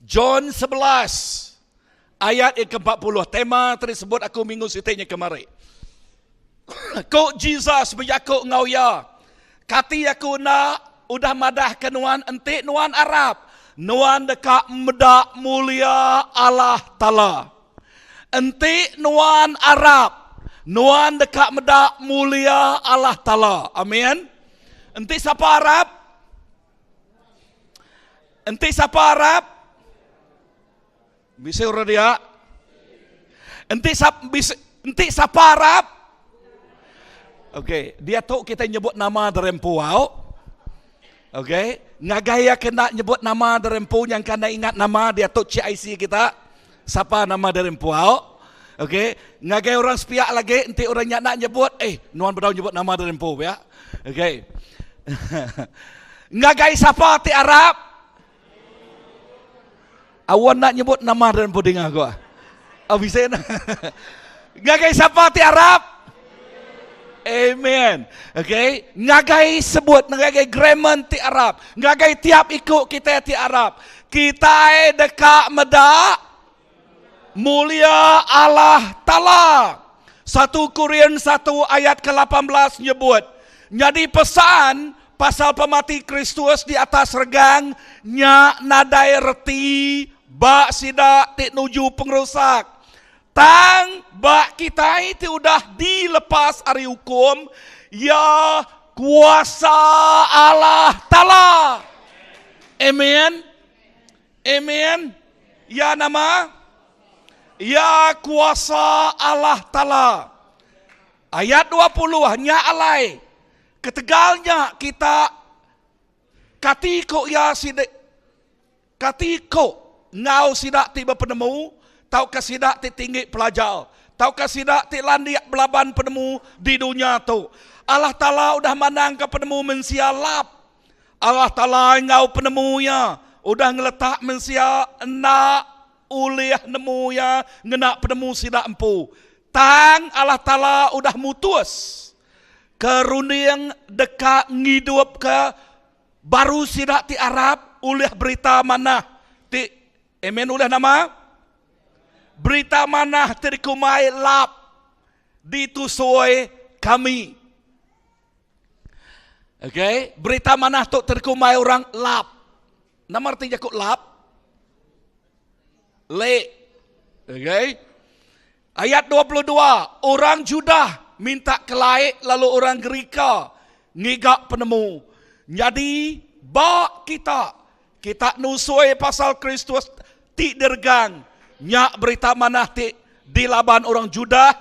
John 11 ayat yang ke-40. Tema tersebut aku minggu sitanya kemarin. Kok Jesus berjakuk ngau ya. Kati aku nak udah madah ke nuan entik nuan Arab. Nuan dekat medak mulia Allah Ta'ala. Entik nuan Arab. Nuan dekat medak mulia Allah Ta'ala. Amin. Entik siapa Arab? Entik siapa Arab? Bisa urut dia. Entik siapa Arab? Okey, dia tahu kita nyebut nama derempuau. Okey, ngagaya kena nyebut nama derempu yang kena ingat nama dia tahu CIC kita. Siapa nama derempuau? Okey, ngagaya orang sepiak lagi, nanti orang nak nyebut, nuan berdau nyebut nama derempu ya. Okey. Ngagaya siapa ti Arab? Awan nak nyebut nama derempu dengar gua. Bisa nak. Ngagaya siapa ti Arab? Amen. Okay. Ngagai sebut, ngagai grammar ti Arab. Ngagai tiap ikut kita ti Arab. Kita dekat medak mulia Allah Ta'ala. 1 Korintus 1 ayat ke-18 nyebut. Jadi pesan pasal pemati Kristus di atas regang. Nyak nadai reti. Bak sidak ti nuju pengrusak. Tang bak kita itu udah dilepas hari hukum ya kuasa Allah Ta'ala. Amen. Amen. Ya nama ya kuasa Allah Ta'ala. Ayat 20 hanya alai ketegalnya kita katiko ya sidik katiko ngau sidak tiba penemu. Tahukah sidak ti tinggi pelajar? Tahukah sidak ti landiak belaban penemu di dunia tu? Allah Ta'ala udah manang ke penemu mensia lap. Allah Ta'ala ngau penemunya. Udah ngeletak mensia enak uliah nemunya. Ngenak penemu sidak empu. Tang Allah Ta'ala udah mutus. Kerunding dekat ngidup ke baru sidak ti Arab. Uliah berita mana? Ti, amen uliah nama? Berita mana terkumai lap ditusoi kami. Okay. Berita mana tu terkumai orang lap. Nama artinya kok lap? Le. Okay. Ayat 22. Orang Judah minta kelai lalu orang Gerika ngigak penemu. Jadi bak kita nusoi pasal Kristus ti dergang. Nyak berita mana ti dilaban orang Judah.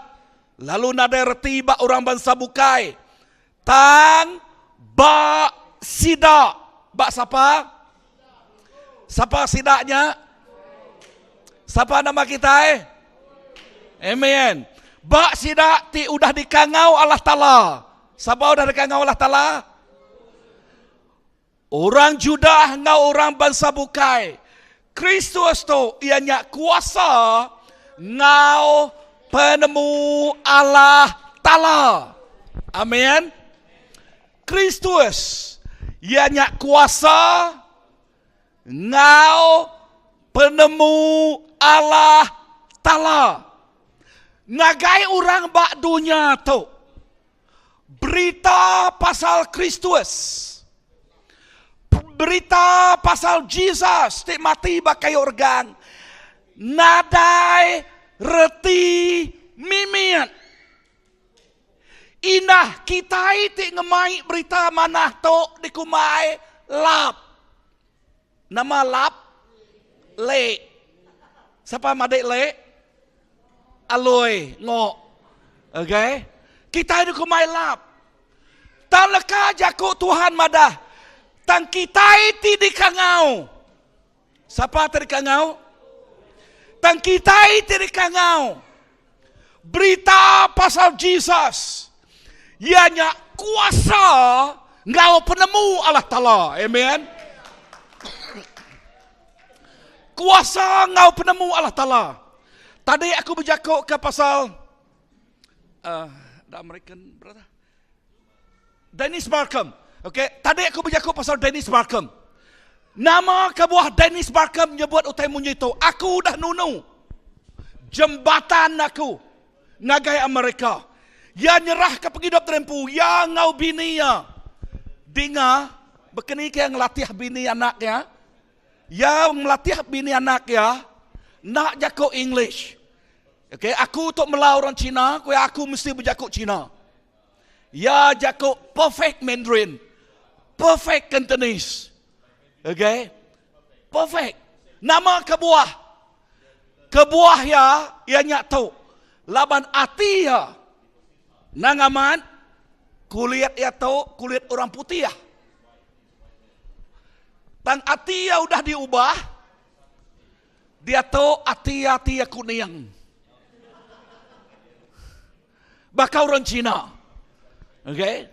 Lalu nada reti bak orang bangsa bukai. Tang bak sidak. Bak siapa? Siapa sidaknya? Siapa nama kita Amen. Bak sidak ti udah dikangau Allah Ta'ala. Siapa udah dikangau Allah Ta'ala? Orang Judah ngau orang bangsa bukai. Kristus tu ianya kuasa ngau penemu Allah Ta'ala. Amin. Kristus ianya kuasa ngau penemu Allah Ta'ala. Ngagai orang bak dunia tu berita pasal Kristus. Berita pasal Jesus ti mati bakai organ. Nadai reti mimian. Inah kita ti ngemai berita mana to dikumai lap. Nama lap le. Siapa madek le? Aloy ngok. Okay? Kita dikumai lap. Talaka jaku Tuhan madah. Tang kita iti dikangau. Siapa terkangau? Tang kita iti dikangau. Berita pasal Jesus. Ianya kuasa ngau penemu Allah Ta'ala. Amen. Kuasa ngau penemu Allah Ta'ala. Tadi aku berjakuk ke pasal the American brother Dennis Markham. Okay, tadi aku berjakuk pasal Dennis Markham. Nama kebuah Dennis Barker menyebut utai munyito, aku dah nunu jembatan aku ngagai Amerika. Ya nyerah ke penghidup terempu, ya ngau bini ya. Dengar, berkini yang ngelatih bini anaknya. Ya melatih bini anak ya, nak jago English. Okay, aku untuk melawan orang Cina, aku mesti berjago Cina. Ya jago perfect Mandarin, perfect Cantonese. Okay, perfect. Nama kebuah ya, ia tahu. Laban hati ya, nangaman kulit ya tahu, kulit orang putih ya. Tang hati ya udah diubah, dia tahu hati ya kuning. Bakal orang Cina. Okay,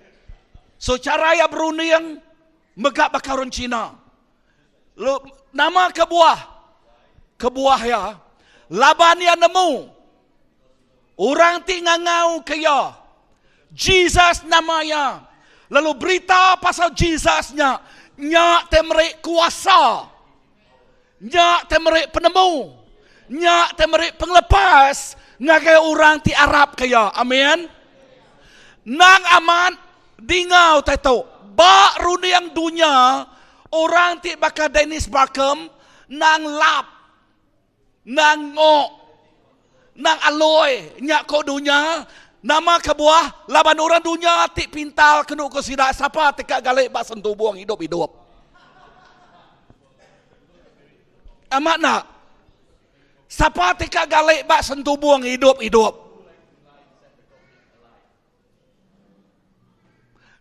so cara ya beruning megak bakal orang Cina. Nama kebuah ya, laban ya nemu orang tingangau kaya Jesus namanya, lalu berita pasal Jesusnya, nyak temerik kuasa, nyak temerik penemu, nyak temerik penglepas, ngagai orang ti Arab kaya, amin. Nang aman dingau tato, ba runiang dunia orang ti bakal Dennis Barker nang lap, nang ngok, nang aloy, nyak ko dunia. Nama kebuah laban orang dunia ti pintal kenu ko sida siapa tekak galek bak sentuh buang hidup-hidup. Amat nak. Siapa tekak galek bak sentuh buang hidup-hidup.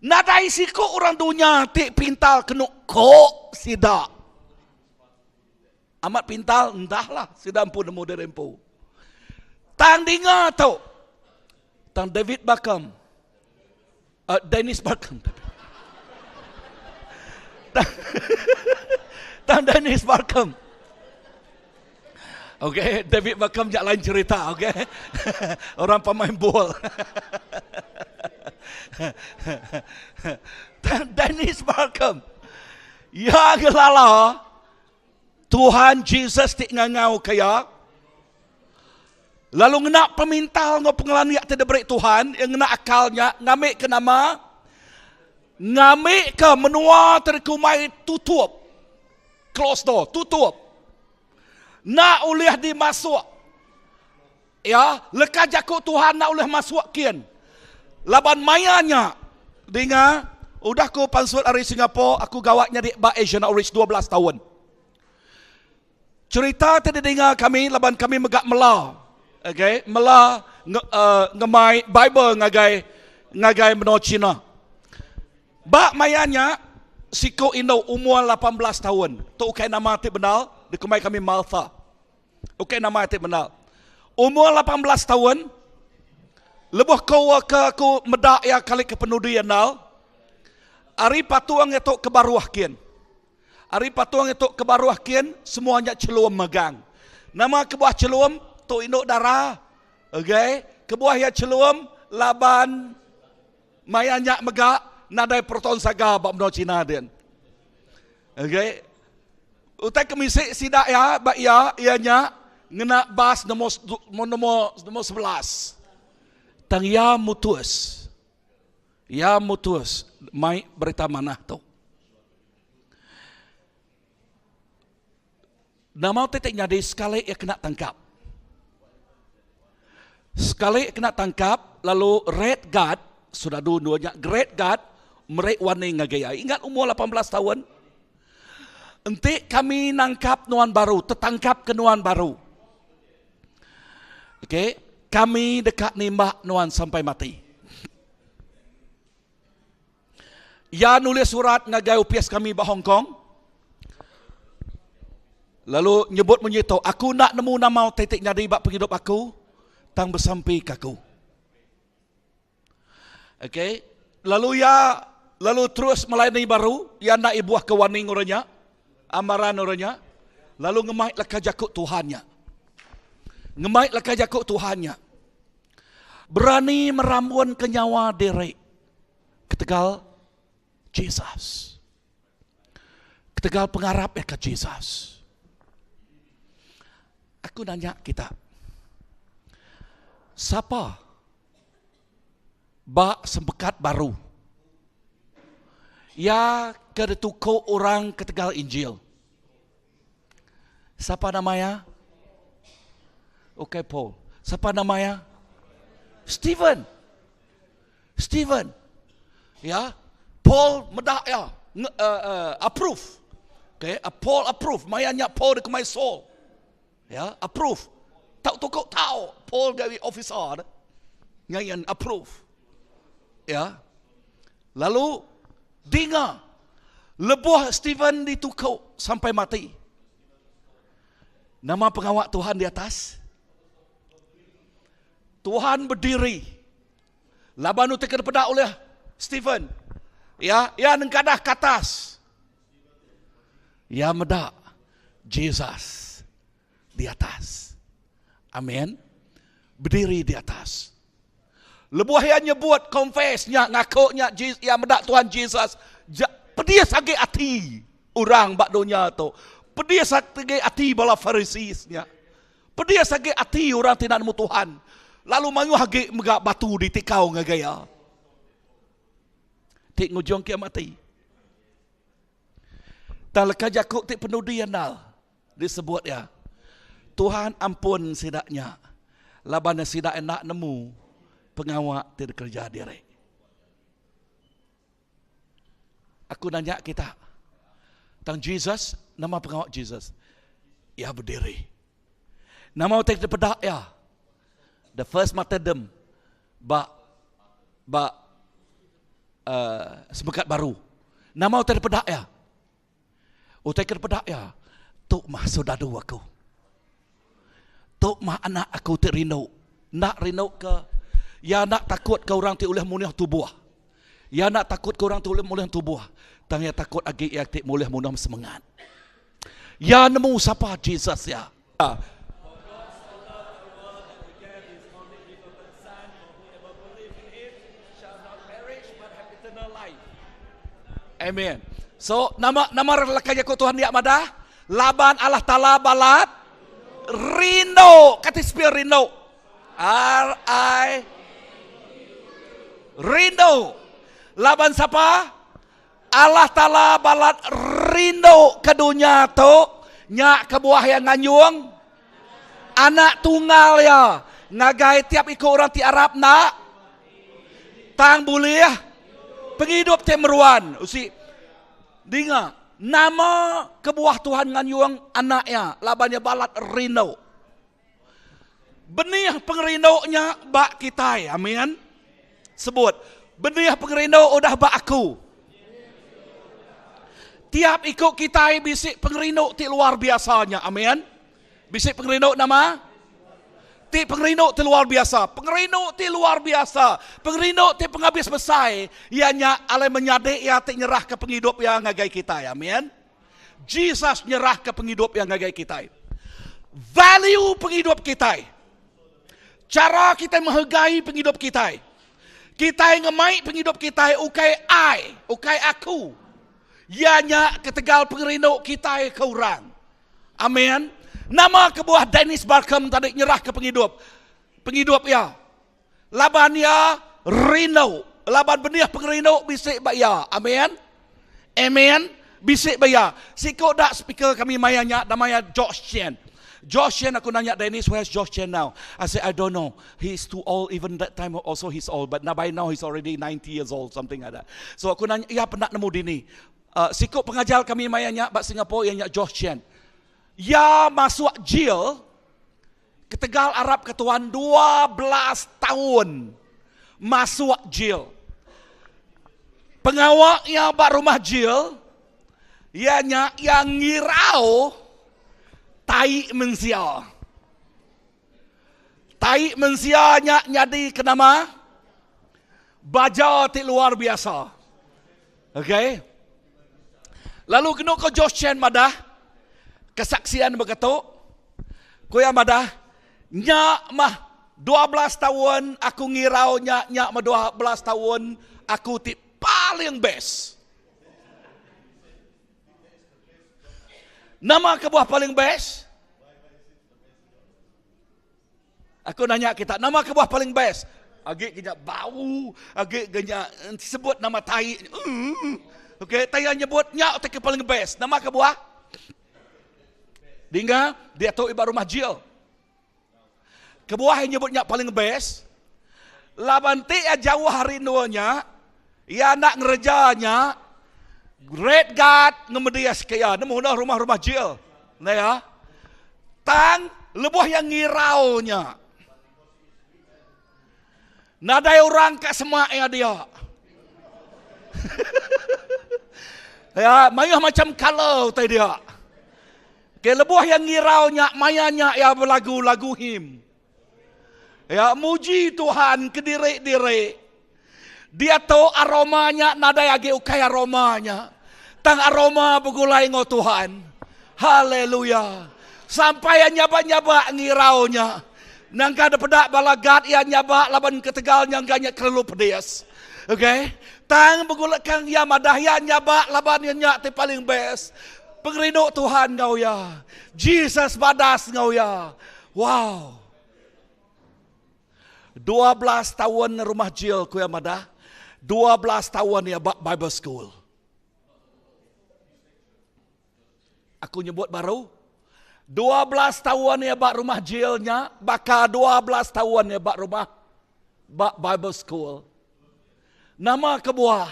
Nadai siku orang dunia ti pintal kenu ko sida. Amat pintal entahlah sida empu nemu derempu. Tang dengar tu. Tang David Beckham, Dennis Beckham, tang Dennis Beckham. Okay, David Beckham jak lain cerita, okay. Orang pemain bola. Tang Dennis Beckham, ya gelala, Tuhan Jesus ti ngangau kaya. Lalu ngena pemintal ngau pengalaman yak tidak berik Tuhan, yang ngena akalnya, ngamik ke nama, ngamik ke menua terkumai tutup, close door, tutup. Nak ulih dimasuk, ya, lekas jakuk Tuhan nak ulih masuk kian. Laban mayanya, dengar, udah ku pansut dari Singapura, aku gawatnya di Ba Asian Outreach 12 tahun. Cerita tadi dengar kami, laban kami megak melah. Okay, mela ngemai Bible ngagai menua Cina. Bak mayanya siko Indo umur 18 tahun. Tu ukai nama ti benal, dikumai kami Martha. Ukai nama ti benal. Umur 18 tahun, lebuh kau ke aku medak ya kali ke penudian nal. Ari patuang itu kebaruah kian. Ari patuang itu kebaruah kian, semuanya celuam megang. Nama kebuah celuam tu induk darah, okay, kebuah ya celuam, laban, mayanyak megak, nadai proton saga, bak menua Cina din. Okay, utai kemisik sidak ya, bak ya, ianya, ngena bas nomor 11. Tang ya mutus, mai berita mana tu. Nama titiknya di sekali ia kena tangkap. Sekali kena tangkap, lalu Red Guard, sudah dua-duanya, Red Guard, mereka warning ngagaya. Ingat umur 18 tahun? Enti kami nangkap nuan baru, tertangkap ke nuan baru. Okay, kami dekat nimbak nuan sampai mati. Ya nulis surat ngagai UPS kami di Hong Kong. Lalu nyebut menyito, aku nak nemu nama titik nyadi bak penghidup aku. Tang bersampai kaku. Okay. Lalu terus melayani baru. Ya nak ibuah kewaning orangnya. Amaran orangnya. Lalu ngemai laka jakuk Tuhannya. Ngemai laka jakuk Tuhannya. Berani merambun ke nyawa derek. Ketegal Jesus. ketegal pengarap ke Jesus. Aku nanya kita, siapa bak sembekat baru ya kedetuko orang ketegal Injil? Siapa namanya? Oke, Paul. Siapa namanya? Stephen. Ya, Paul medak ya, approve. Okay, Paul approve. Mayanya Paul dekat Saul. Ya, approve. Tak tukok tahu. Paul gawi officer. Ngayan approve. Ya. Lalu dengar lebuh Stephen ditukok sampai mati. Nama pengawal Tuhan di atas. Tuhan berdiri. Laban itu terkepada oleh Stephen. Ya nengkadah ke atas. Ya medak Jesus di atas. Amin. Berdiri di atas. Lebuh yang nyebut, confess-nya, ngakunya ya medak Tuhan Jesus. Pedia sagi hati orang bak dunia tu. Pedia sagi hati bala Farisisnya. Pedia sagi hati orang tidak nemu Tuhan. Lalu mangu hagi megak batu di tikau ngagaya. Tik ngujung kia mati. Tak lekah jakuk tik penuh dia nal. Disebut ya. Tuhan ampun sidaknya. Laban sidak enak nemu. Pengawak tidak kerja diri. Aku nanya kita. Tentang Jesus. Nama pengawak Jesus. Ya berdiri. Nama otak depedak ya. The first martyrdom. Sebekat baru. Nama otak depedak ya. Otak depedak ya. Tuk mah saudara aku. Tuk mah anak aku terino. Nak rino ke. Ya nak takut ke orang ti oleh mulia tubuh. Ya nak takut ke orang ti oleh mulia tubuh. Tang ya takut agi ya ti mulia munam semangat. Ya nemu siapa Jesus ya. Amen. So nama relakanya ko Tuhan dia madah. Laban Allah Taala balat Rino katispir Rino. Rino. Laban siapa? Allah Ta'ala balat rindu ke dunia tu. Nyak ke buah yang nganyung. Anak tunggal ya. Ngagai tiap ikut orang ti Arab nak. Tang boleh. Penghidup temeruan. Usi. Dengar. Nama kebuah Tuhan nganyung anaknya. Labannya balat rindu. Benih pengerindoknya bak kita. Amin. Sebut. Benih pengerindok udah bak aku. Tiap ikut kita bisik pengerindok ti luar biasanya. Amin. Bisik pengerindok nama. Ti pengerindok ti luar biasa. Pengerindok ti luar biasa. Pengerindok ti penghabis besar. Ianya alai menyadik ya ti nyerah ke penghidup yang ngagai kita. Amin. Jesus nyerah ke penghidup yang ngagai kita. Value penghidup kita. Cara kita menghargai penghidup kita. Kita ngemai penghidup kita ukai aku. Ianya ketegal pengerinduk kita ke orang. Amin. Nama kebuah Dennis Barkham tadi nyerah ke penghidup. Penghidup ya. Laban ya rindu. Laban benih pengerinduk bisik bayar. Amin. Amin. Bisik bayar. Sikut dak speaker kami mayanya namanya Josh Chen. Josh Chen, aku nanya Dennis, where's Josh Chen now? I said, I don't know. He's too old. Even that time also he's old. But now by now he's already 90 years old. Something like that. So aku nanya, ya pernah nemu dini. Sikut pengajar kami mayanya, bat Singapore, yang Josh Chen. Ya masuk jail. Ketegal Arab ketuan 12 tahun. Masuk jail. Pengawak yang bat rumah jail. Ianya yang ngirau. Tai mensia. Tai mensianya nyadi kenama? Baja ti luar biasa. Okay? Lalu kena ke Josh Chen madah. Kesaksian begitu. Kuya madah. Nyak mah 12 tahun aku ngirau nyak mah 12 tahun aku ti paling best. Nama kebuah paling best? Aku nanya kita, nama kebuah paling best? Agak genyak bau, agak genyak sebut nama tai. Okey, tai nyebut nyak tak paling best. Nama kebuah? Dingga dia tu ibarat rumah jil. Kebuah yang nyebut nyak paling best. Labanti ya jauh hari nuanya, ya nak ngerjanya. Great God ngemedia sekian, nemu rumah-rumah jil. Nah ya. Tang lebuh yang ngiraunya. Nadai orang kat semak ya dia. Ya, mayah macam kalau tadi dia. Ke lebuh yang ngiraunya, mayanya ya berlagu-lagu him. Ya, muji Tuhan ke diri-diri. Dia tahu aromanya, nadai agi ukai aromanya. Tang aroma begulai ngo Tuhan. Haleluya. Sampai yang nyaba-nyaba ngiraunya. Nangka ada pedak balagat yang nyaba laban ketegal yang ganyak kerelu pedes. Okay? Tang begulakan ya madah ya nyaba laban yang nyak te paling best. Pengrinuk Tuhan ngau ya. Jesus badas ngau ya. Wow. 12 tahun rumah jil ku ya madah. 12 tahun ya Bible School. Aku nyebut baru 12 tahun ya bak rumah jilnya, bakal 12 tahun ya bak rumah bak Bible School. Nama kebuah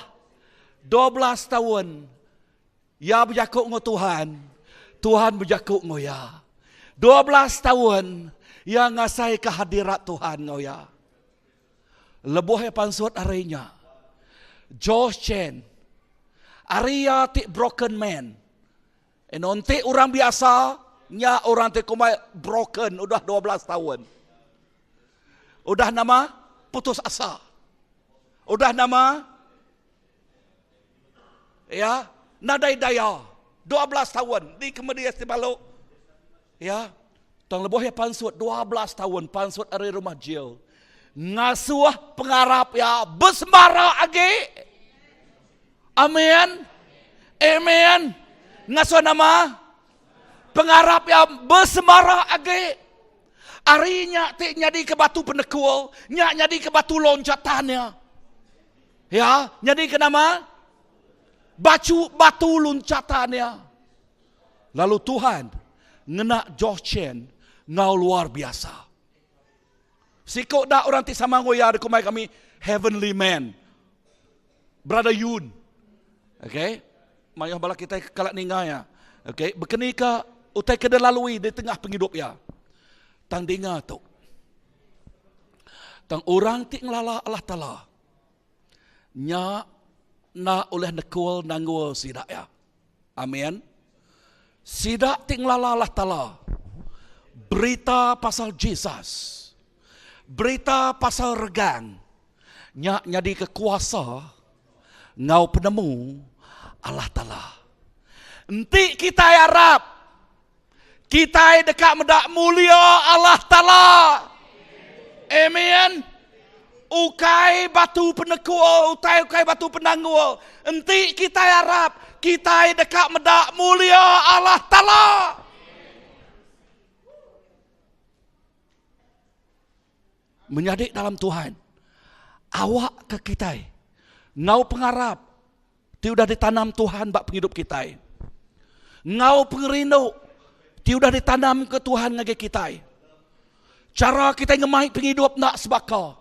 12 tahun ya berjakuk ngo Tuhan. Tuhan berjakuk ngo ya. 12 tahun ya ngasai kehadirat Tuhan ngo ya. Lebuh ya pansut arinya. Josh Chen. Aria ti broken man. Nanti orang biasa, nya orang te kumai broken, udah 12 tahun. Udah nama putus asa. Udah nama ya nadai daya 12 tahun di kemudian istibalu. Ya, tang leboh ya pansut 12 tahun pansut ari rumah jil. Ngasuh pengarap ya besmara age. Amin. Amen. Ngasuh nama pengarap yang bersemara age. Arinya ti nyadi ke batu penekul, nyak nyadi ke batu loncatannya. Ya, nyadi ke nama batu loncatannya. Lalu Tuhan ngena Josh Chen ngau luar biasa. Sikok dah orang ti sama ngoya kumai kami heavenly man. Brother Yun. Okay? Mayah bala kita kalak ningaya. Okay? Berkenika utai kena lalui di tengah penghidup ya. Tang dengar tu. Tang orang ti ngelala Allah Ta'ala. Nya na oleh nekul nanggul sidak ya. Amin. Sidak ti ngelala Allah Ta'ala. Berita pasal Jesus. Berita pasal regang. Nya nyadi kekuasa. Ngau penemu Allah Ta'ala. Enti kita harap. Kita dekat medak mulia Allah Ta'ala. Amen. Ukai batu penekul. Ukai batu penanggul. Enti kita harap. Kita dekat medak mulia Allah Ta'ala. Menyadik dalam Tuhan. Awak ke kita. Ngau pengharap. Tiudah ditanam Tuhan bak penghidup kita. Ngau pengerindu. Tiudah ditanam ke Tuhan ngage kita. Cara kita ngemai penghidup nak sebaka.